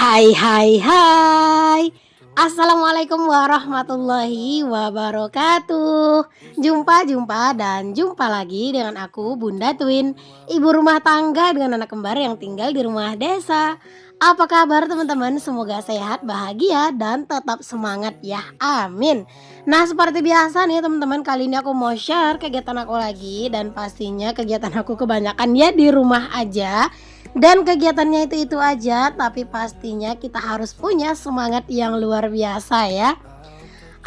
Hai hai hai. Assalamualaikum warahmatullahi wabarakatuh. Jumpa dan jumpa lagi dengan aku Bunda Twin, ibu rumah tangga dengan anak kembar yang tinggal di rumah desa. Apa kabar teman-teman? Semoga sehat, bahagia dan tetap semangat ya. Amin. Nah, seperti biasa nih teman-teman, kali ini aku mau share kegiatan aku lagi dan pastinya kegiatan aku kebanyakan ya di rumah aja. Dan kegiatannya itu aja, tapi pastinya kita harus punya semangat yang luar biasa ya.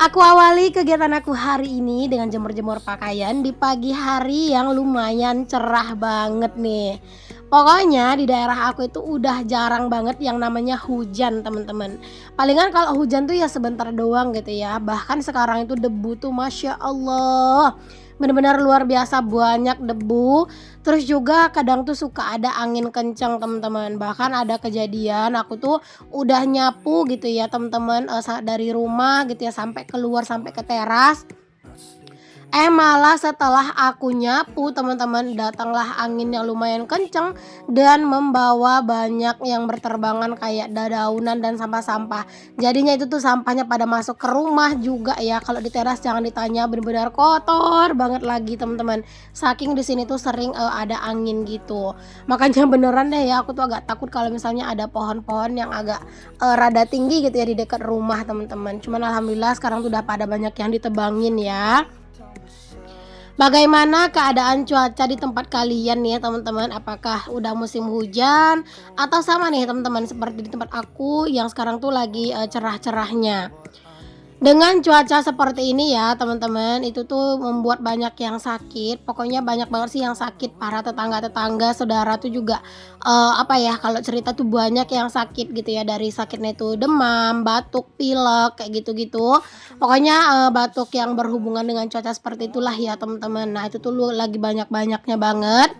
Aku awali kegiatan aku hari ini dengan jemur-jemur pakaian di pagi hari yang lumayan cerah banget nih. Pokoknya di daerah aku itu udah jarang banget yang namanya hujan, teman-teman. Palingan kalau hujan tuh ya sebentar doang gitu ya. Bahkan sekarang itu debu tuh Masya Allah. Benar-benar luar biasa banyak debu. Terus juga kadang tuh suka ada angin kencang, teman-teman. Bahkan ada kejadian aku tuh udah nyapu gitu ya teman-teman, dari rumah gitu ya sampai keluar sampai ke teras. Malah setelah aku nyapu teman-teman, datanglah angin yang lumayan kenceng dan membawa banyak yang berterbangan kayak dedaunan dan sampah-sampah. Jadinya itu tuh sampahnya pada masuk ke rumah juga ya. Kalau di teras jangan ditanya, benar-benar kotor banget lagi teman-teman. Saking di sini tuh sering ada angin gitu. Makanya beneran deh ya, aku tuh agak takut kalau misalnya ada pohon-pohon yang agak rada tinggi gitu ya di dekat rumah teman-teman. Cuman alhamdulillah sekarang tuh udah pada banyak yang ditebangin ya. Bagaimana keadaan cuaca di tempat kalian nih ya teman-teman? Apakah udah musim hujan atau sama nih teman-teman seperti di tempat aku yang sekarang tuh lagi cerah-cerahnya? Dengan cuaca seperti ini ya teman-teman, itu tuh membuat banyak yang sakit. Pokoknya banyak banget sih yang sakit, para tetangga-tetangga, saudara tuh juga apa ya, kalau cerita tuh banyak yang sakit gitu ya, dari sakitnya itu demam, batuk, pilek kayak gitu-gitu. Pokoknya batuk yang berhubungan dengan cuaca seperti itulah ya teman-teman. Nah, itu tuh lagi banyak-banyaknya banget.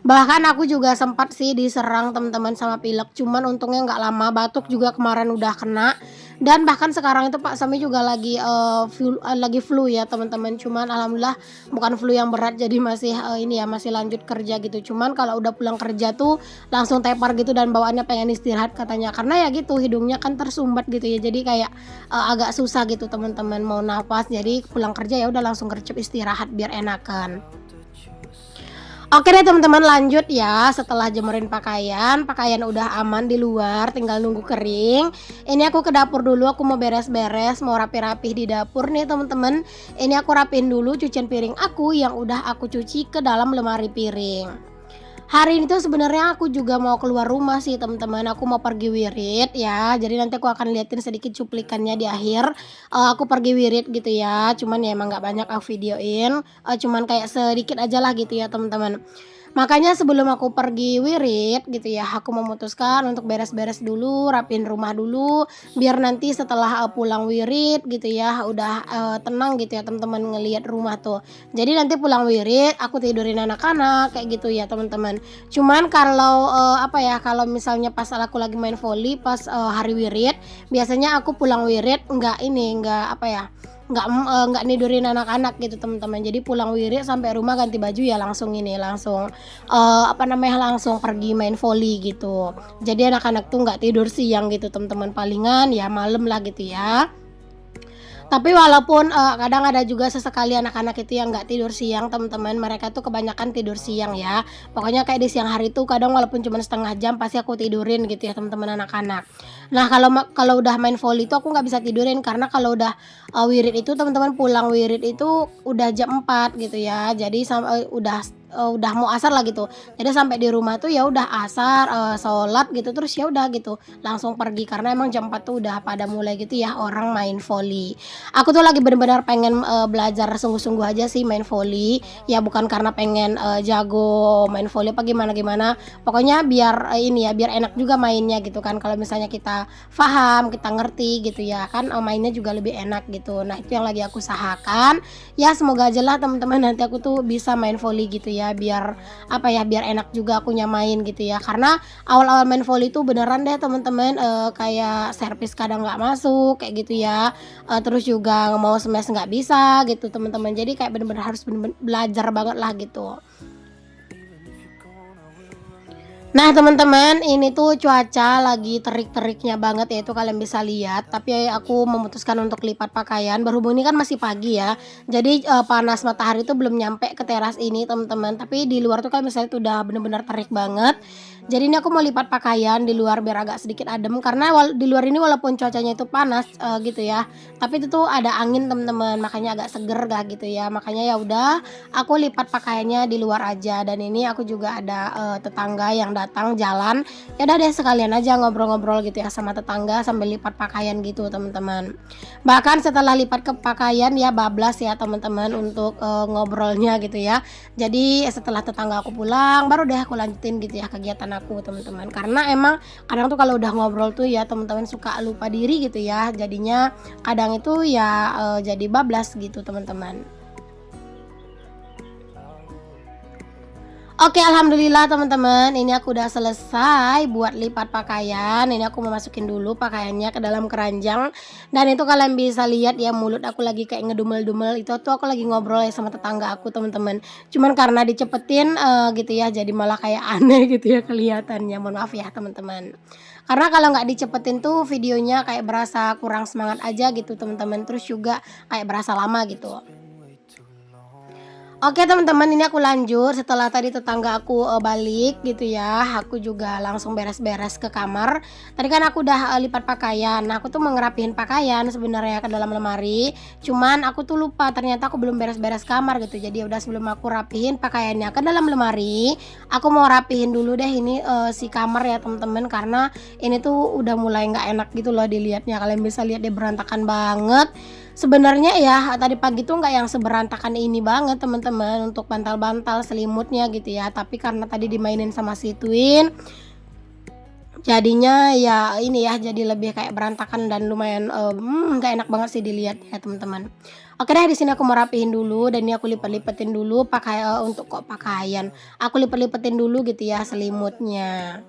Bahkan aku juga sempat sih diserang teman-teman sama pilek, cuman untungnya nggak lama, batuk juga kemarin udah kena. Dan bahkan sekarang itu Pak Sami juga lagi flu ya teman-teman, cuman alhamdulillah bukan flu yang berat jadi masih, ini ya, masih lanjut kerja gitu. Cuman kalau udah pulang kerja tuh langsung tepar gitu dan bawaannya pengen istirahat katanya, karena ya gitu hidungnya kan tersumbat gitu ya, jadi kayak, agak susah gitu teman-teman mau nafas, jadi pulang kerja ya udah langsung gercep istirahat biar enakan. Oke deh teman-teman, lanjut ya. Setelah jemurin pakaian, pakaian udah aman di luar, tinggal nunggu kering. Ini aku ke dapur dulu, aku mau beres-beres, mau rapi-rapi di dapur nih teman-teman. Ini aku rapiin dulu cucian piring aku yang udah aku cuci ke dalam lemari piring. Hari ini tuh sebenarnya aku juga mau keluar rumah sih teman-teman, aku mau pergi wirid ya, jadi nanti aku akan liatin sedikit cuplikannya di akhir, aku pergi wirid gitu ya, cuman ya emang nggak banyak aku videoin, cuman kayak sedikit aja lah gitu ya teman-teman. Makanya sebelum aku pergi wirid gitu ya, aku memutuskan untuk beres-beres dulu, rapiin rumah dulu, biar nanti setelah, pulang wirid gitu ya, udah, tenang gitu ya teman-teman ngelihat rumah tuh. Jadi nanti pulang wirid, aku tidurin anak-anak kayak gitu ya teman-teman. Cuman kalau, apa ya, kalau misalnya pas aku lagi main voli pas, hari wirid, biasanya aku pulang wirid nggak ini, nggak apa ya, nggak nidurin anak-anak gitu teman-teman. Jadi pulang wirid sampai rumah ganti baju ya langsung ini, langsung, apa namanya, langsung pergi main voli gitu. Jadi anak-anak tuh nggak tidur siang gitu teman-teman, palingan ya malam lah gitu ya. Tapi walaupun, kadang ada juga sesekali anak-anak itu yang nggak tidur siang teman-teman, mereka tuh kebanyakan tidur siang ya. Pokoknya kayak di siang hari tuh kadang walaupun cuma setengah jam pasti aku tidurin gitu ya teman-teman anak-anak. Nah kalau udah main voli itu aku nggak bisa tidurin karena kalau udah, wirid itu teman-teman pulang wirid itu udah jam 4 gitu ya. Jadi udah mau asar lah gitu. Jadi sampai di rumah tuh ya udah asar, sholat gitu terus ya udah gitu, langsung pergi karena emang jam 4 tuh udah pada mulai gitu ya orang main voli. Aku tuh lagi bener-bener pengen, belajar sungguh-sungguh aja sih main voli, ya bukan karena pengen, jago main voli apa gimana-gimana, pokoknya biar, ini ya, biar enak juga mainnya gitu kan, kalau misalnya kita paham, kita ngerti gitu ya kan, mainnya juga lebih enak gitu. Nah itu yang lagi aku usahakan, ya semoga aja lah teman-teman nanti aku tuh bisa main voli gitu ya, biar apa ya, biar enak juga akunya main gitu ya. Karena awal-awal main voli tuh beneran deh teman-teman, kayak servis kadang nggak masuk kayak gitu ya. Terus juga mau smash nggak bisa gitu teman-teman, jadi kayak bener-bener harus belajar banget lah gitu. Nah teman-teman, ini tuh cuaca lagi terik-teriknya banget ya, itu kalian bisa lihat. Tapi aku memutuskan untuk lipat pakaian, berhubung ini kan masih pagi ya. Jadi panas matahari tuh belum nyampe ke teras ini teman-teman. Tapi di luar tuh kan misalnya tuh udah bener-bener terik banget. Jadi ini aku mau lipat pakaian di luar biar agak sedikit adem. Karena di luar ini walaupun cuacanya itu panas gitu ya. Tapi itu tuh ada angin teman-teman, makanya agak seger gak gitu ya. Makanya ya udah, aku lipat pakaiannya di luar aja. Dan ini aku juga ada tetangga yang datang jalan, ya udah deh sekalian aja ngobrol-ngobrol gitu ya sama tetangga sambil lipat pakaian gitu teman-teman. Bahkan setelah lipat ke pakaian ya bablas ya teman-teman untuk ngobrolnya gitu ya. Jadi setelah tetangga aku pulang baru deh aku lanjutin gitu ya kegiatan aku teman-teman. Karena emang kadang tuh kalau udah ngobrol tuh ya teman-teman suka lupa diri gitu ya. Jadinya kadang itu ya jadi bablas gitu teman-teman. Oke, alhamdulillah teman-teman, ini aku udah selesai buat lipat pakaian. Ini aku mau masukin dulu pakaiannya ke dalam keranjang. Dan itu kalian bisa lihat ya mulut aku lagi kayak ngedumel-dumel. Itu tuh aku lagi ngobrol ya sama tetangga aku teman-teman. Cuman karena dicepetin gitu ya, jadi malah kayak aneh gitu ya kelihatannya. Mohon maaf ya teman-teman. Karena kalau nggak dicepetin tuh videonya kayak berasa kurang semangat aja gitu teman-teman. Terus juga kayak berasa lama gitu. Oke teman-teman, ini aku lanjut setelah tadi tetangga aku balik gitu ya. Aku juga langsung beres-beres ke kamar. Tadi kan aku udah lipat pakaian. Nah, aku tuh mau ngerapihin pakaian sebenarnya ke dalam lemari. Cuman aku tuh lupa ternyata aku belum beres-beres kamar gitu. Jadi udah sebelum aku rapihin pakaiannya ke dalam lemari, aku mau rapihin dulu deh ini si kamar ya teman-teman, karena ini tuh udah mulai nggak enak gitu loh dilihatnya. Kalian bisa lihat dia berantakan banget. Sebenarnya ya tadi pagi tuh nggak yang seberantakan ini banget teman-teman untuk bantal-bantal selimutnya gitu ya, tapi karena tadi dimainin sama si Twin jadinya ya ini ya jadi lebih kayak berantakan dan lumayan nggak enak banget sih dilihat ya teman-teman. Oke deh, di sini aku mau rapihin dulu dan ini aku lipat-lipetin dulu pakai untuk kok pakaian. Aku lipat-lipetin dulu gitu ya selimutnya.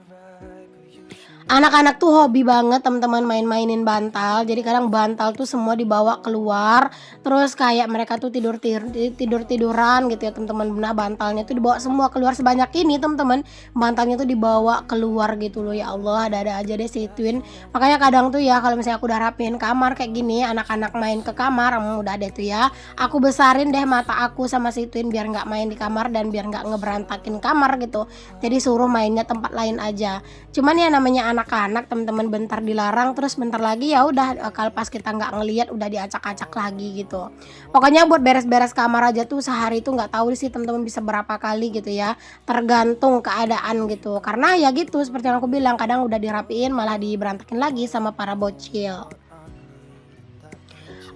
Anak-anak tuh hobi banget teman-teman main-mainin bantal. Jadi kadang bantal tuh semua dibawa keluar, terus kayak mereka tuh tidur-tiduran gitu ya teman-teman. Nah, bantalnya tuh dibawa semua keluar sebanyak ini teman-teman. Bantalnya tuh dibawa keluar gitu loh. Ya Allah, ada-ada aja deh si Twin. Makanya kadang tuh ya kalau misalnya aku udah rapiin kamar kayak gini, anak-anak main ke kamar, udah deh tuh ya. Aku besarin deh mata aku sama si Twin biar nggak main di kamar dan biar nggak ngeberantakin kamar gitu. Jadi suruh mainnya tempat lain aja. Cuman ya namanya anak-anak teman-teman, bentar dilarang terus bentar lagi ya udah kalau pas kita nggak ngelihat udah diacak-acak lagi gitu. Pokoknya buat beres-beres kamar aja tuh sehari tuh nggak tahu sih teman-teman bisa berapa kali gitu ya, tergantung keadaan gitu. Karena ya gitu seperti yang aku bilang, kadang udah dirapiin malah diberantakin lagi sama para bocil.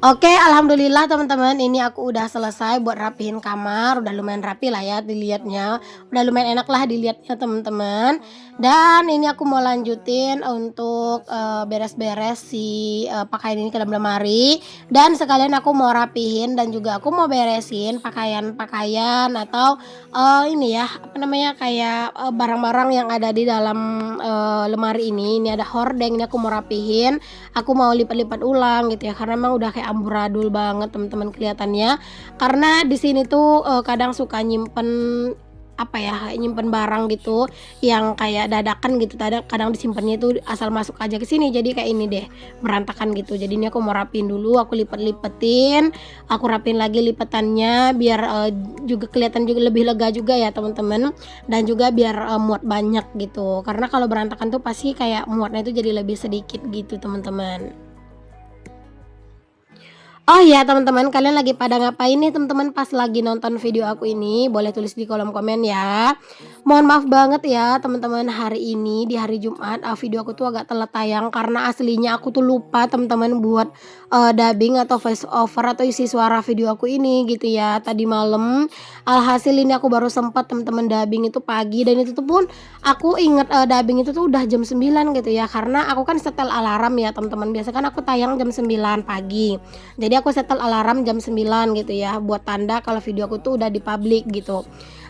Oke, alhamdulillah teman-teman, ini aku udah selesai buat rapihin kamar, udah lumayan rapi lah ya dilihatnya, udah lumayan enak lah dilihatnya teman-teman. Dan ini aku mau lanjutin untuk beres-beres si pakaian ini ke dalam lemari, dan sekalian aku mau rapihin dan juga aku mau beresin pakaian-pakaian atau ini ya apa namanya kayak barang-barang yang ada di dalam lemari ini. Ini ada hordeng, ini aku mau rapihin. Aku mau lipat-lipat ulang gitu ya karena emang udah kayak amburadul banget teman-teman kelihatannya. Karena di sini tuh kadang suka nyimpen apa ya kayak nyimpen barang gitu yang kayak dadakan gitu, kadang kadang disimpannya itu asal masuk aja ke sini jadi kayak ini deh berantakan gitu. Jadi ini aku mau rapiin dulu, aku lipet-lipetin, aku rapiin lagi lipetannya biar juga kelihatan juga lebih lega juga ya teman-teman, dan juga biar muat banyak gitu, karena kalau berantakan tuh pasti kayak muatnya itu jadi lebih sedikit gitu teman-teman. Oh iya teman-teman, kalian lagi pada ngapain nih teman-teman pas lagi nonton video aku ini? Boleh tulis di kolom komen ya. Mohon maaf banget ya teman-teman, hari ini di hari Jumat video aku tuh agak telat tayang karena aslinya aku tuh lupa teman-teman buat dubbing atau voice over atau isi suara video aku ini gitu ya tadi malam. Alhasil ini aku baru sempat teman-teman dubbing itu pagi, dan itu tuh pun aku inget dubbing itu tuh udah jam 9 gitu ya, karena aku kan setel alarm ya teman-teman. Biasa kan aku tayang jam 9 pagi. Jadi aku setel alarm jam 9 gitu ya buat tanda kalau video aku tuh udah dipublish gitu.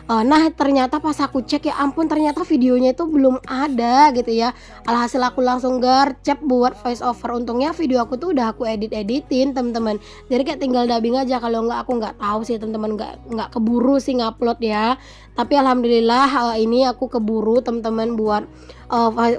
Nah ternyata pas aku cek, ya ampun ternyata videonya itu belum ada gitu ya. Alhasil aku langsung gercep buat voice over. Untungnya video aku tuh udah aku editin teman-teman. Jadi kayak tinggal dubbing aja, kalau nggak aku nggak tahu sih teman-teman, nggak keburu sih ngupload ya. Tapi alhamdulillah ini aku keburu teman-teman buat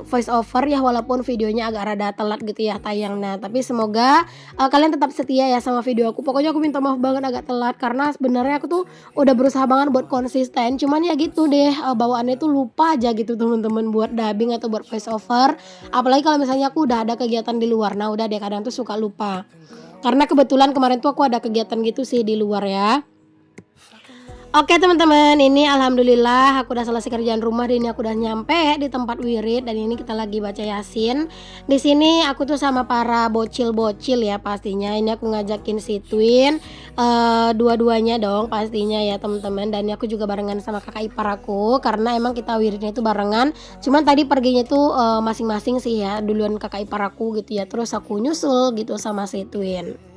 voice over ya, walaupun videonya agak rada telat gitu ya tayangnya. Tapi semoga kalian tetap setia ya sama video aku. Pokoknya aku minta maaf banget agak telat, karena sebenarnya aku tuh udah berusaha banget buat konsisten. Cuman ya gitu deh, bawaannya tuh lupa aja gitu teman-teman buat dubbing atau buat voice over. Apalagi kalau misalnya aku udah ada kegiatan di luar. Nah udah deh, kadang tuh suka lupa. Karena kebetulan kemarin tuh aku ada kegiatan gitu sih di luar ya. Oke teman-teman, ini alhamdulillah aku udah selesai kerjaan rumah dan ini aku udah nyampe di tempat wirid, dan ini kita lagi baca Yasin. Di sini aku tuh sama para bocil-bocil ya pastinya. Ini aku ngajakin si Twin, dua-duanya dong pastinya ya teman-teman. Dan ini aku juga barengan sama kakak ipar aku, karena emang kita wiridnya itu barengan. Cuman tadi perginya tuh masing-masing sih ya, duluan kakak ipar aku gitu ya. Terus aku nyusul gitu sama si Twin.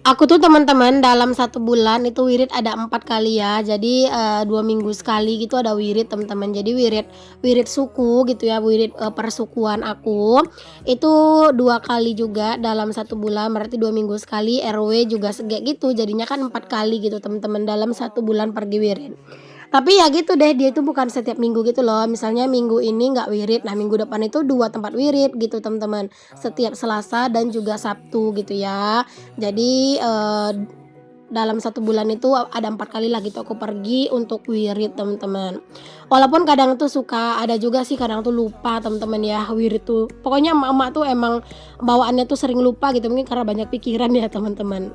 Aku tuh teman-teman dalam 1 bulan itu wirid ada 4 kali ya. Jadi 2 minggu sekali gitu ada wirid teman-teman. Jadi wirid wirid suku gitu ya, wirid persukuan aku itu 2 kali juga dalam 1 bulan. Berarti 2 minggu sekali. RW juga segak gitu. Jadinya kan 4 kali gitu teman-teman dalam 1 bulan pergi wirid. Tapi ya gitu deh, dia itu bukan setiap minggu gitu loh. Misalnya minggu ini nggak wirid, nah minggu depan itu 2 tempat wirid gitu teman-teman. Setiap Selasa dan juga Sabtu gitu ya. Jadi dalam 1 bulan itu ada 4 kali lah gitu aku pergi untuk wirid teman-teman. Walaupun kadang tuh suka ada juga sih, kadang tuh lupa teman-teman ya wirid tuh. Pokoknya emak-emak tuh emang bawaannya tuh sering lupa gitu, mungkin karena banyak pikiran ya teman-teman.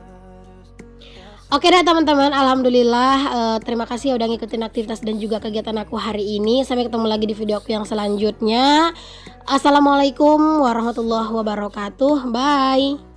Oke deh teman-teman, alhamdulillah terima kasih ya udah ngikutin aktivitas dan juga kegiatan aku hari ini. Sampai ketemu lagi di video aku yang selanjutnya. Assalamualaikum warahmatullahi wabarakatuh. Bye.